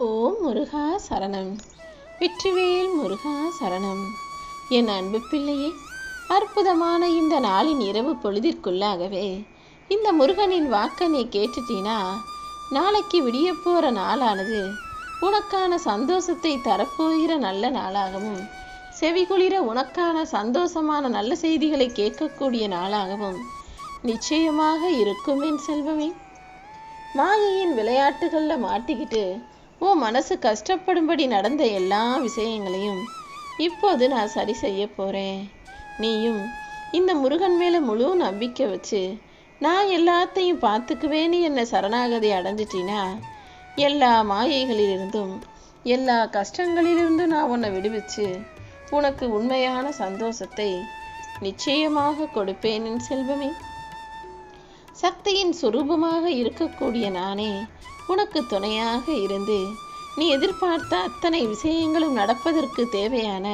ஓம் முருகா சரணம். வெற்றிவேல் முருகா சரணம். என் அன்பு பிள்ளையே, அற்புதமான இந்த நாளின் இரவு பொழுதிற்குள்ளாகவே இந்த முருகனின் வாக்கை நீ கேட்டுட்டீனா, நாளைக்கு விடிய போகிற நாளானது உனக்கான சந்தோஷத்தை தரப்போகிற நல்ல நாளாகவும், செவிகுளிர உனக்கான சந்தோஷமான நல்ல செய்திகளை கேட்கக்கூடிய நாளாகவும் நிச்சயமாக இருக்கும் என் செல்வமே. மாயையின் விளையாட்டுகளில் மாட்டிக்கிட்டு உன் மனசு கஷ்டப்படும்படி நடந்த எல்லா விஷயங்களையும் இப்போது நான் சரி செய்ய போகிறேன். நீயும் இந்த முருகன் மேலே முழு நம்பிக்கை வச்சு நான் எல்லாத்தையும் பார்த்துக்குவேன்னு என்னை சரணாகதி அடைஞ்சிட்டினா, எல்லா மாயைகளிலிருந்தும் எல்லா கஷ்டங்களிலிருந்தும் நான் உன்னை விடுவிச்சு உனக்கு உண்மையான சந்தோஷத்தை நிச்சயமாக கொடுப்பேன் என் செல்வமே. சக்தியின் சுரூபமாக இருக்கக்கூடிய நானே உனக்கு துணையாக இருந்து நீ எதிர்பார்த்த அத்தனை விஷயங்களும் நடப்பதற்கு தேவையான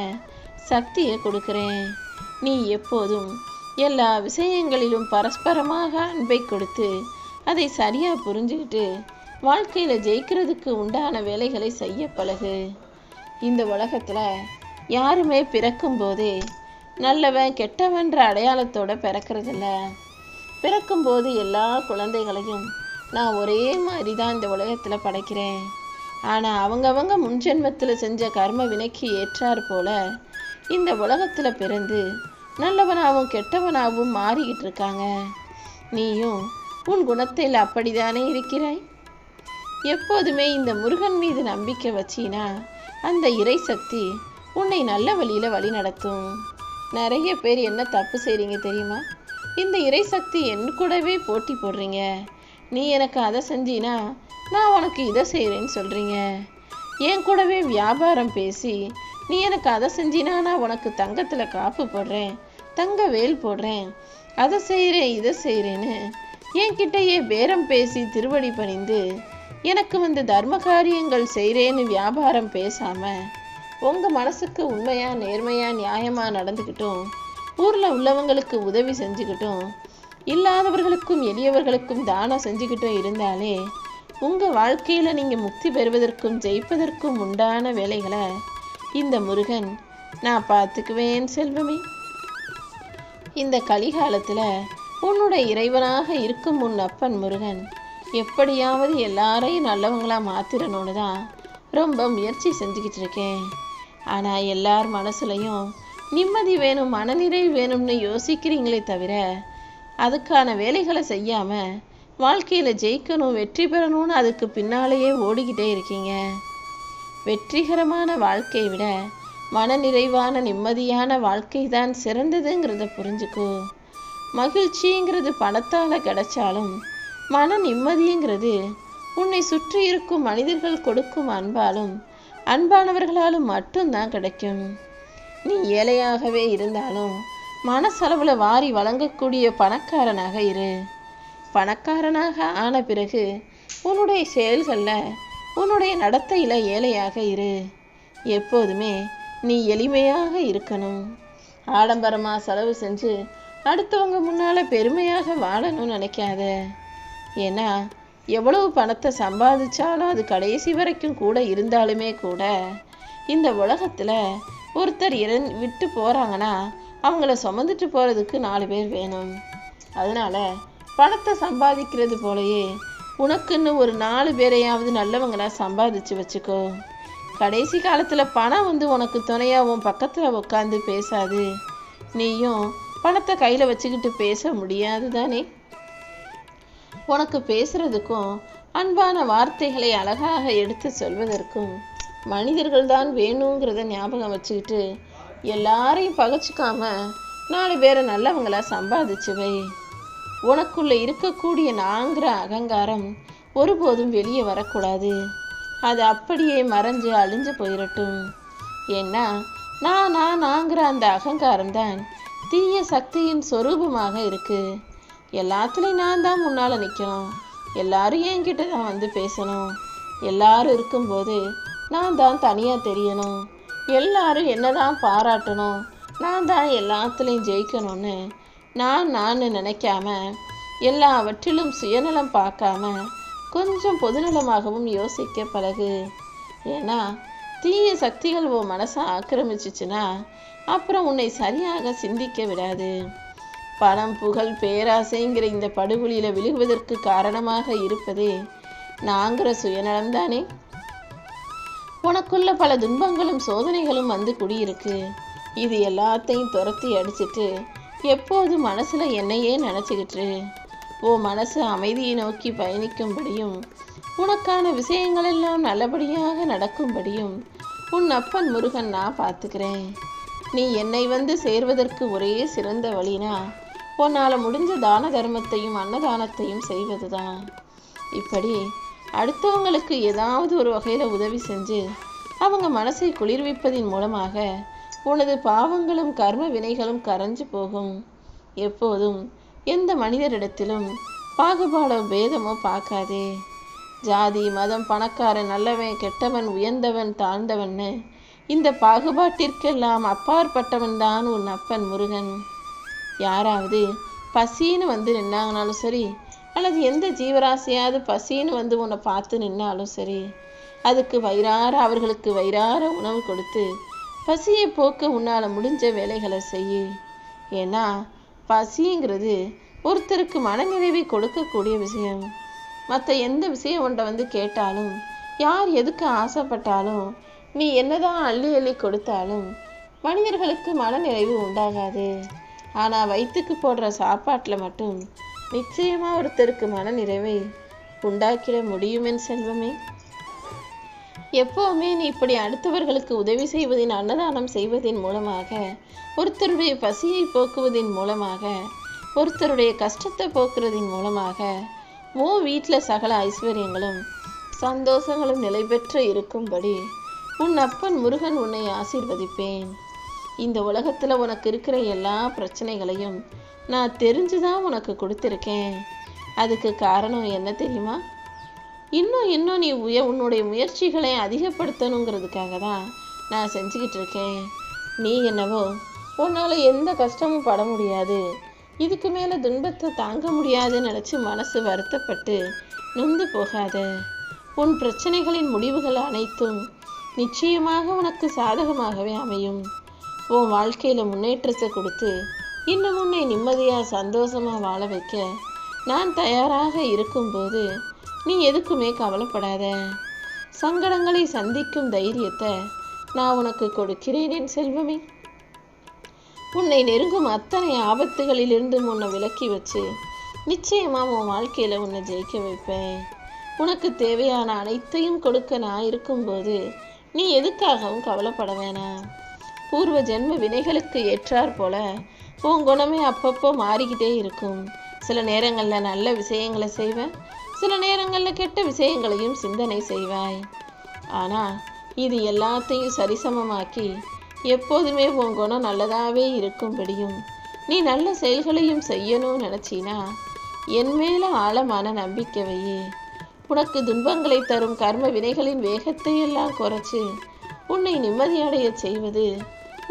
சக்தியை கொடுக்கிறேன். நீ எப்போதும் எல்லா விஷயங்களிலும் பரஸ்பரமாக அன்பை கொடுத்து அதை சரியாக புரிஞ்சுக்கிட்டு வாழ்க்கையில் ஜெயிக்கிறதுக்கு உண்டான வேலைகளை செய்ய பழகு. இந்த உலகத்தில் யாருமே பிறக்கும் போதே நல்லவன் கெட்டவன்ற அடையாளத்தோடு பிறக்கிறதில்ல. பிறக்கும்போது எல்லா குழந்தைகளையும் நான் ஒரே மாதிரி தான் இந்த உலகத்தில் படைக்கிறேன். ஆனால் அவங்கவங்க முன்ஜென்மத்தில் செஞ்ச கர்ம வினைக்கு ஏற்றார் போல இந்த உலகத்தில் பிறந்து நல்லவனாகவும் கெட்டவனாகவும் மாறிக்கிட்டு இருக்காங்க. நீயும் உன் குணத்தில் அப்படித்தானே இருக்கிறாய். எப்போதுமே இந்த முருகன் மீது நம்பிக்கை வச்சினா அந்த இறை சக்தி உன்னை நல்ல வழியில் வழி நடத்தும். நிறைய பேர் என்ன தப்பு செய்கிறீங்க தெரியுமா? இந்த இறை சக்தி என் கூடவே போட்டி போடுறீங்க. நீ எனக்கு அதை செஞ்சினா நான் உனக்கு இதை செய்கிறேன்னு சொல்கிறீங்க. என் கூடவே வியாபாரம் பேசி நீ எனக்கு அதை செஞ்சினா நான் உனக்கு தங்கத்தில் காப்பு போடுறேன், தங்க வேல் போடுறேன், அதை செய்கிறேன் இதை செய்கிறேன்னு என்கிட்டயே பேரம் பேசி திருவடி பணிந்து எனக்கு தர்ம காரியங்கள் செய்கிறேன்னு வியாபாரம் பேசாமல் உங்கள் மனசுக்கு உண்மையாக நேர்மையாக நியாயமாக நடந்துக்கிட்டும், ஊரில் உள்ளவங்களுக்கு உதவி செஞ்சுக்கிட்டும், இல்லாதவர்களுக்கும் எளியவர்களுக்கும் தானம் செஞ்சுக்கிட்டும் இருந்தாலே உங்கள் வாழ்க்கையில் நீங்கள் முக்தி பெறுவதற்கும் ஜெயிப்பதற்கும் உண்டான வேலைகளை இந்த முருகன் நான் பார்த்துக்குவேன் செல்வமே. இந்த கலிகாலத்தில் உன்னுடைய இறைவனாக இருக்கும் உன் அப்பன் முருகன் எப்படியாவது எல்லாரையும் நல்லவங்களாக மாற்றிடணும்னு தான் ரொம்ப முயற்சி செஞ்சுக்கிட்டு இருக்கேன். ஆனால் எல்லார் மனசுலையும் நிம்மதி வேணும், மனநிறைவு வேணும்னு யோசிக்கிறீங்களே தவிர அதுக்கான வேலைகளை செய்யாமல் வாழ்க்கையில் ஜெயிக்கணும் வெற்றி பெறணும்னு அதுக்கு பின்னாலேயே ஓடிக்கிட்டே இருக்கீங்க. வெற்றிகரமான வாழ்க்கையை விட மனநிறைவான நிம்மதியான வாழ்க்கை தான் சிறந்ததுங்கிறத புரிஞ்சுக்கோ. மகிழ்ச்சிங்கிறது பணத்தால் கிடைச்சாலும் மன நிம்மதிங்கிறது உன்னை சுற்றி இருக்கும் மனிதர்கள் கொடுக்கும் அன்பாலும் அன்பானவர்களாலும் மட்டும்தான் கிடைக்கும். நீ ஏழையாகவே இருந்தாலும் மனசளவில் வாரி வழங்கக்கூடிய பணக்காரனாக இரு. பணக்காரனாக ஆன பிறகு உன்னுடைய செயல்களில் உன்னுடைய நடத்தையில் ஏழையாக இரு. எப்போதுமே நீ எளிமையாக இருக்கணும். ஆடம்பரமாக செலவு செஞ்சு அடுத்தவங்க முன்னால் பெருமையாக வாழணும்னு நினைக்காத. ஏன்னா எவ்வளவு பணத்தை சம்பாதிச்சாலும் அது கடைசி வரைக்கும் கூட இருந்தாலுமே கூட இந்த உலகத்தில் ஒருத்தர் விட்டு போகிறாங்கன்னா அவங்கள சுமந்துட்டு போகிறதுக்கு 4 பேர் வேணும். அதனால் பணத்தை சம்பாதிக்கிறது போலயே உனக்குன்னு ஒரு 4 பேரையாவது நல்லவங்களாக சம்பாதிச்சு வச்சுக்கோ. கடைசி காலத்தில் பணம் உனக்கு துணையாக உன் பக்கத்தில் உட்காந்து பேசாது. நீயும் பணத்தை கையில் வச்சுக்கிட்டு பேச முடியாது தானே. உனக்கு பேசுறதுக்கும் அன்பான வார்த்தைகளை அழகாக எடுத்து சொல்வதற்கும் மனிதர்கள் தான் வேணுங்கிறத ஞாபகம் வச்சுக்கிட்டு எல்லாரையும் பகைச்சிக்காம 4 பேரை நல்லவங்களா சம்பாதிச்சுவை. உனக்குள்ள இருக்கக்கூடிய நாங்கிற அகங்காரம் ஒருபோதும் வெளியே வரக்கூடாது. அது அப்படியே மறைஞ்சு அழிஞ்சு போயிடட்டும். ஏன்னா நாங்கிற அந்த அகங்காரம் தான் தீய சக்தியின் சொரூபமாக இருக்கு. எல்லாத்துலேயும் நான் தான் முன்னால் நிற்கணும், எல்லாரும் என்கிட்ட தான் பேசணும், எல்லாரும் இருக்கும்போது நான் தான் தனியாக தெரியணும், எல்லாரும் என்ன தான் பாராட்டணும், நான் தான் எல்லாத்துலேயும் ஜெயிக்கணும்னு நான் நினைக்காம எல்லாவற்றிலும் சுயநலம் பார்க்காம கொஞ்சம் பொதுநலமாகவும் யோசிக்க பழகு. ஏன்னா தீய சக்திகள் உன் மனசை ஆக்கிரமிச்சிச்சுன்னா அப்புறம் உன்னை சரியாக சிந்திக்க விடாது. பணம், புகழ், பேராசைங்கிற இந்த படுகொலியில் விழுகுவதற்கு காரணமாக இருப்பதே நாங்கிற சுயநலம்தானே. உனக்குள்ள பல துன்பங்களும் சோதனைகளும் வந்து குடியிருக்கு. இது எல்லாத்தையும் துரத்தி அடிச்சிட்டு எப்போது மனசுல என்னையே நினச்சிக்கிட்டு உன் மனசு அமைதியை நோக்கி பயணிக்கும்படியும் உனக்கான விஷயங்கள் எல்லாம் நல்லபடியாக நடக்கும்படியும் உன் அப்பன் முருகன் நான் பார்த்துக்கிறேன். நீ என்னை வந்து சேர்வதற்கு ஒரே சிறந்த வழினா உன்னால் முடிஞ்ச தான தர்மத்தையும் அன்னதானத்தையும் செய்வது தான். இப்படி அடுத்தவங்களுக்கு ஏதாவது ஒரு வகையில் உதவி செஞ்சு அவங்க மனசை குளிர்விப்பதின் மூலமாக உனது பாவங்களும் கர்ம வினைகளும் கரைஞ்சு போகும். எப்போதும் எந்த மனிதரிடத்திலும் பாகுபாடோ பேதமோ பார்க்காதே. ஜாதி, மதம், பணக்காரன், நல்லவன், கெட்டவன், உயர்ந்தவன், தாழ்ந்தவன்னு இந்த பாகுபாட்டிற்கெல்லாம் அப்பாற்பட்டவன் தான் உன் அப்பன் முருகன். யாராவது பசின்னு வந்து நின்னாங்கனாலும் சரி, அல்லது எந்த ஜீவராசியாவது பசின்னு வந்து உன்னை பார்த்து நின்னாலும் சரி, அதுக்கு அவர்களுக்கு வயிறார உணவு கொடுத்து பசியை போக்க உன்னால் முடிஞ்ச வேலைகளை செய்யு. ஏன்னா பசிங்கிறது ஒருத்தருக்கு மனநிறைவை கொடுக்கக்கூடிய விஷயம். மற்ற எந்த விஷயம் ஒன்றை வந்து கேட்டாலும், யார் எதுக்கு ஆசைப்பட்டாலும், நீ என்னதான் அள்ளி அள்ளி கொடுத்தாலும் மனிதர்களுக்கு மனநிறைவு உண்டாகாது. ஆனால் வயிற்றுக்கு போடுற சாப்பாட்டில் மட்டும் நிச்சயமாக ஒருத்தருக்கு மனநிறைவை உண்டாக்கிட முடியுமென் செல்வமே. எப்போவுமே நீ இப்படி அடுத்தவர்களுக்கு உதவி செய்வதின், அன்னதானம் செய்வதின் மூலமாக, ஒருத்தருடைய பசியை போக்குவதின் மூலமாக, ஒருத்தருடைய கஷ்டத்தை போக்குறதின் மூலமாக வீட்டில் சகல ஐஸ்வர்யங்களும் சந்தோஷங்களும் நிலை பெற்று இருக்கும்படி உன் அப்பன் முருகன் உன்னை ஆசீர்வதிப்பேன். இந்த உலகத்தில் உனக்கு இருக்கிற எல்லா பிரச்சனைகளையும் நான் தெரிஞ்சுதான் உனக்கு கொடுத்துருக்கேன். அதுக்கு காரணம் என்ன தெரியுமா? இன்னும் நீ உன்னுடைய முயற்சிகளை அதிகப்படுத்தணுங்கிறதுக்காக தான் நான் செஞ்சுக்கிட்டு இருக்கேன். நீ என்னவோ உன்னால் எந்த கஷ்டமும் பட முடியாது, இதுக்கு மேலே துன்பத்தை தாங்க முடியாதுன்னு நினச்சி மனசு வருத்தப்பட்டு நொந்து போகாத. உன் பிரச்சனைகளின் முடிவுகள் அனைத்தும் நிச்சயமாக உனக்கு சாதகமாகவே அமையும். உன் வாழ்க்கையில் முன்னேற்றத்தை கொடுத்து இன்னும் உன்னை நிம்மதியாக சந்தோஷமாக வாழ வைக்க நான் தயாராக இருக்கும்போது நீ எதுக்குமே கவலைப்படாத. சங்கடங்களை சந்திக்கும் தைரியத்தை நான் உனக்கு கொடுக்கிறேன் என் செல்வமே. உன்னை நெருங்கும் அத்தனை ஆபத்துகளிலிருந்து உன்னை விலக்கி வச்சு நிச்சயமாக உன் வாழ்க்கையில் உன்னை ஜெயிக்க வைப்பேன். உனக்கு தேவையான அனைத்தையும் கொடுக்க நான் இருக்கும்போது நீ எதுக்காகவும் கவலைப்பட வேணாம். பூர்வ ஜென்ம வினைகளுக்கு ஏற்றாற் போல உன் குணமே அப்பப்போ மாறிக்கிட்டே இருக்கும். சில நேரங்களில் நல்ல விஷயங்களை செய்வேன், சில நேரங்களில் கெட்ட விஷயங்களையும் சிந்தனை செய்வாய். ஆனால் இது எல்லாத்தையும் சரிசமமாக்கி எப்போதுமே உன் குணம் நல்லதாகவே இருக்கும்படியும் நீ நல்ல செயல்களையும் செய்யணும்னு நினச்சினா என் மேலே ஆழமான நம்பிக்கை வையே. உனக்கு துன்பங்களை தரும் கர்ம வினைகளின் வேகத்தை எல்லாம் குறைச்சி உன்னை நிம்மதியடைய செய்வது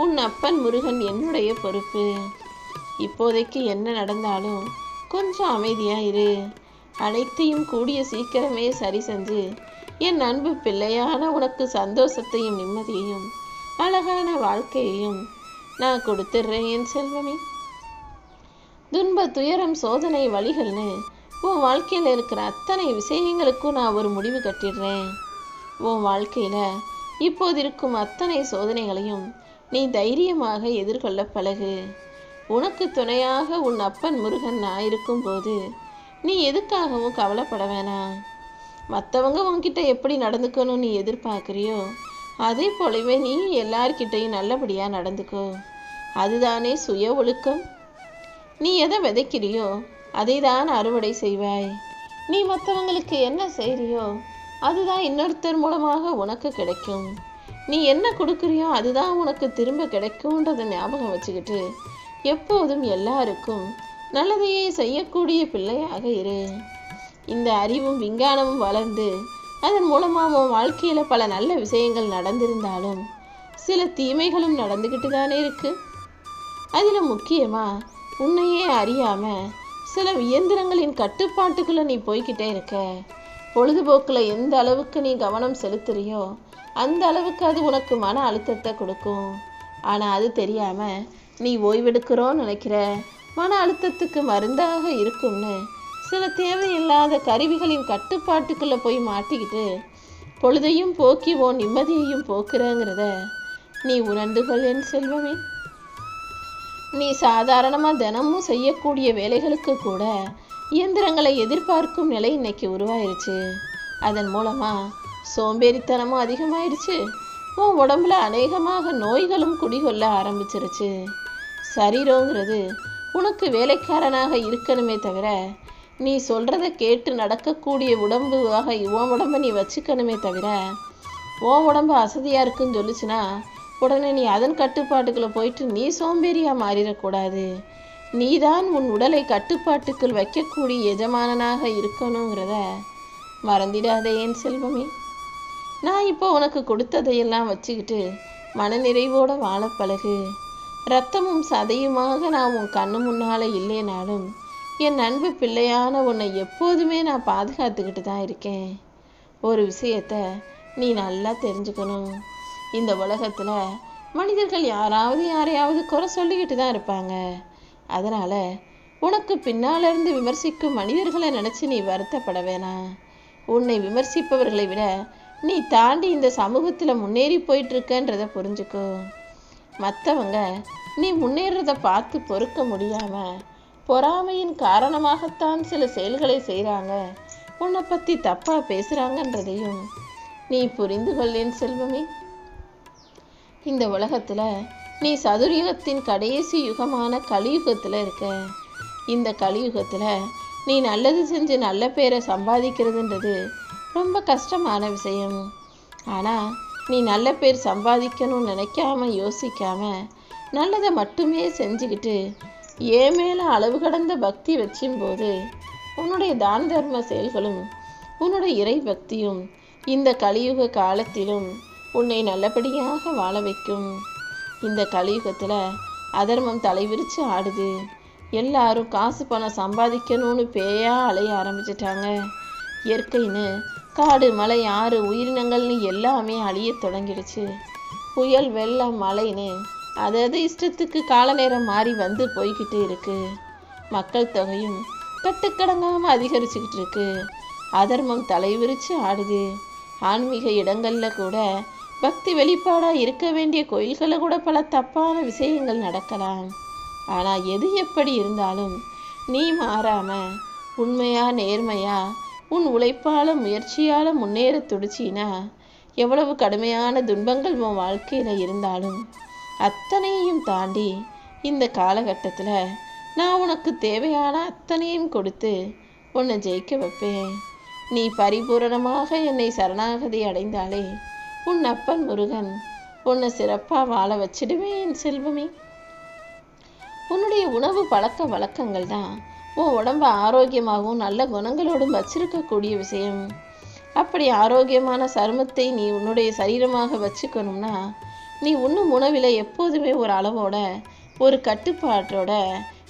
உன் அப்பன் முருகன் என்னுடைய பொறுப்பு. இப்போதைக்கு என்ன நடந்தாலும் கொஞ்சம் அமைதியாக இரு. அனைத்தையும் கூடிய சீக்கிரமே சரி செஞ்சு என் அன்பு பிள்ளையான உனக்கு சந்தோஷத்தையும் நிம்மதியையும் அழகான வாழ்க்கையையும் நான் கொடுத்துட்றேன் என் செல்வமே. துன்ப, துயரம், சோதனை, வழிகள்னு உன் வாழ்க்கையில் இருக்கிற அத்தனை விஷயங்களுக்கும் நான் ஒரு முடிவு கட்டிடுறேன். உன் வாழ்க்கையில் இப்போது இருக்கும் அத்தனை சோதனைகளையும் நீ தைரியமாக எதிர்கொள்ள பழகு. உனக்கு துணையாக உன் அப்பன் முருகன் நான் இருக்கும்போது நீ எதுக்காகவும் கவலைப்பட வேணாம். மற்றவங்க உன்கிட்ட எப்படி நடந்துக்கணும் நீ எதிர்பார்க்குறியோ அதே போலவே நீ எல்லார்கிட்டையும் நல்லபடியாக நடந்துக்கோ. அதுதானே சுய ஒழுக்கம். நீ எதை விதைக்கிறியோ அதை தான் அறுவடை செய்வாய். நீ மற்றவங்களுக்கு என்ன செய்கிறியோ அதுதான் இன்னொருத்தர் மூலமாக உனக்கு கிடைக்கும். நீ என்ன கொடுக்குறியோ அதுதான் உனக்கு திரும்ப கிடைக்கும்ன்றதை ஞாபகம் வச்சுக்கிட்டு எப்போதும் எல்லாருக்கும் நல்லதையே செய்யக்கூடிய பிள்ளையாக இரு. இந்த அறிவும் விஞ்ஞானமும் வளர்ந்து அதன் மூலமாக உன் வாழ்க்கையில் பல நல்ல விஷயங்கள் நடந்திருந்தாலும் சில தீமைகளும் நடந்துக்கிட்டு தானே இருக்கு. அதில் முக்கியமாக உன்னையே அறியாமல் சில இயந்திரங்களின் கட்டுப்பாட்டுக்குள்ளே நீ போய்கிட்டே இருக்க. பொழுதுபோக்கில் எந்த அளவுக்கு நீ கவனம் செலுத்துறியோ அந்த அளவுக்கு அது உனக்கு மன அழுத்தத்தை கொடுக்கும். ஆனால் அது தெரியாமல் நீ ஓய்வெடுக்கிறோன்னு நினைக்கிற மன அழுத்தத்துக்கு மருந்தாக இருக்கும்னு சில தேவையில்லாத கருவிகளின் கட்டுப்பாட்டுக்குள்ளே போய் மாட்டிக்கிட்டு பொழுதையும் போக்கி நிம்மதியையும் போக்குறங்கிறத நீ உணர்ந்து கொள் என் செல்வமே. நீ சாதாரணமாக தினமும் செய்யக்கூடிய வேலைகளுக்கு கூட இயந்திரங்களை எதிர்பார்க்கும் நிலை இன்னைக்கு உருவாயிருச்சு. அதன் மூலமாக சோம்பேறித்தனமும் அதிகமாயிருச்சு. உன் உடம்புல அநேகமாக நோய்களும் குடிகொள்ள ஆரம்பிச்சிருச்சு. சரீரங்கிறது உனக்கு வேலைக்காரனாக இருக்கணுமே தவிர நீ சொல்கிறத கேட்டு நடக்கக்கூடிய உடம்பாக உன் உடம்பை நீ வச்சுக்கணுமே தவிர உன் உடம்பு அசதியாக இருக்குன்னு சொல்லிச்சுன்னா உடனே நீ அதன் கட்டுப்பாட்டுக்குள்ளே போயிட்டு நீ சோம்பேறியாக மாறிடக்கூடாது. நீதான் உன் உடலை கட்டுப்பாட்டுக்குள் வைக்கக்கூடிய எஜமானனாக இருக்கணுங்கிறத மறந்திடாதே என் செல்வமே. நான் இப்போ உனக்கு கொடுத்ததையெல்லாம் வச்சுக்கிட்டு மனநிறைவோடு வாழ பழகு. இரத்தமும் சதையுமாக நான் உன் கண்ணு முன்னால் இல்லைனாலும் என் அன்பு பிள்ளையான உன்னை எப்போதுமே நான் பாதுகாத்துக்கிட்டு தான் இருக்கேன். ஒரு விஷயத்த நீ நல்லா தெரிஞ்சுக்கணும். இந்த உலகத்தில் மனிதர்கள் யாரையாவது குறை சொல்லிக்கிட்டு தான் இருப்பாங்க. அதனால் உனக்கு பின்னாலிருந்து விமர்சிக்கும் மனிதர்களை நினச்சி நீ வருத்தப்பட வேணாம். உன்னை விமர்சிப்பவர்களை விட நீ தாண்டி இந்த சமூகத்தில் முன்னேறி போயிட்டுருக்கன்றதை புரிஞ்சுக்கோ. மற்றவங்க நீ முன்னேறதை பார்த்து பொறுக்க முடியாமல் பொறாமையின் காரணமாகத்தான் சில செயல்களை செய்கிறாங்க, உன்னை பற்றி தப்பாக பேசுகிறாங்கன்றதையும் நீ புரிந்து கொள்ளேன் செல்வமே. இந்த உலகத்தில் நீ சதுர்யுகத்தின் கடைசி யுகமான கலியுகத்தில் இருக்க. இந்த கலியுகத்தில் நீ நல்லது செஞ்சு நல்ல பேரை சம்பாதிக்கிறதுன்றது ரொம்ப கஷ்டமான விஷயம். ஆனால் நீ நல்ல பேர் சம்பாதிக்கணும்னு நினைக்காம யோசிக்காம நல்லதை மட்டுமே செஞ்சுக்கிட்டு ஏன் மேலே அளவு கடந்த பக்தி வச்சும்போது உன்னுடைய தான தர்ம செயல்களும் உன்னுடைய இறை பக்தியும் இந்த கலியுக காலத்திலும் உன்னை நல்லபடியாக வாழ வைக்கும். இந்த கலியுகத்தில் அதர்மம் தலைவிரித்து ஆடுது. எல்லாரும் காசு பணம் சம்பாதிக்கணும்னு பேயா அலைய ஆரம்பிச்சிட்டாங்க. இயற்கைன்னு காடு மலை ஆறு உயிரினங்கள்னு எல்லாமே அழிய தொடங்கிடுச்சு. புயல் வெள்ளம் மழைன்னு அதாவது இஷ்டத்துக்கு கால நேரம் மாறி வந்து போய்கிட்டு இருக்கு. மக்கள் தொகையும் கட்டுக்கடங்காமல் அதிகரிச்சுக்கிட்டு இருக்கு. அதர்மம் தலைவிரிச்சு ஆடுது. ஆன்மீக இடங்களில் கூட பக்தி வெளிப்பாடாக இருக்க வேண்டிய கோயில்களில் கூட பல தப்பான விஷயங்கள் நடக்கலாம். ஆனால் எது எப்படி இருந்தாலும் நீ மாறாமல் உண்மையாக நேர்மையாக உன் உழைப்பால் முயற்சியால் முன்னேற துடிச்சின்னா எவ்வளவு கடுமையான துன்பங்கள் உன் வாழ்க்கையில் இருந்தாலும் அத்தனையும் தாண்டி இந்த காலகட்டத்தில் நான் உனக்கு தேவையான அத்தனையும் கொடுத்து உன்னை ஜெயிக்க வைப்பேன். நீ பரிபூரணமாக என்னை சரணாகதி அடைந்தாலே உன் அப்பன் முருகன் உன்னை சிறப்பாக வாழ வச்சிடுவேன் என் செல்வமே. உன்னுடைய உணவு பழக்க வழக்கங்கள் தான் உன் உடம்பை ஆரோக்கியமாகவும் நல்ல குணங்களோடும் வச்சிருக்கக்கூடிய விஷயம். அப்படி ஆரோக்கியமான சருமத்தை நீ உன்னுடைய சரீரமாக வச்சுக்கணும்னா நீ உண்ணும் உணவில் எப்போதுமே ஒரு அளவோட ஒரு கட்டுப்பாட்டோட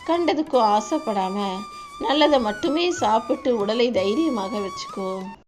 கண்டதுக்கோ ஆசைப்படாமல் நல்லதை மட்டுமே சாப்பிட்டு உடலை தைரியமாக வச்சுக்கோ.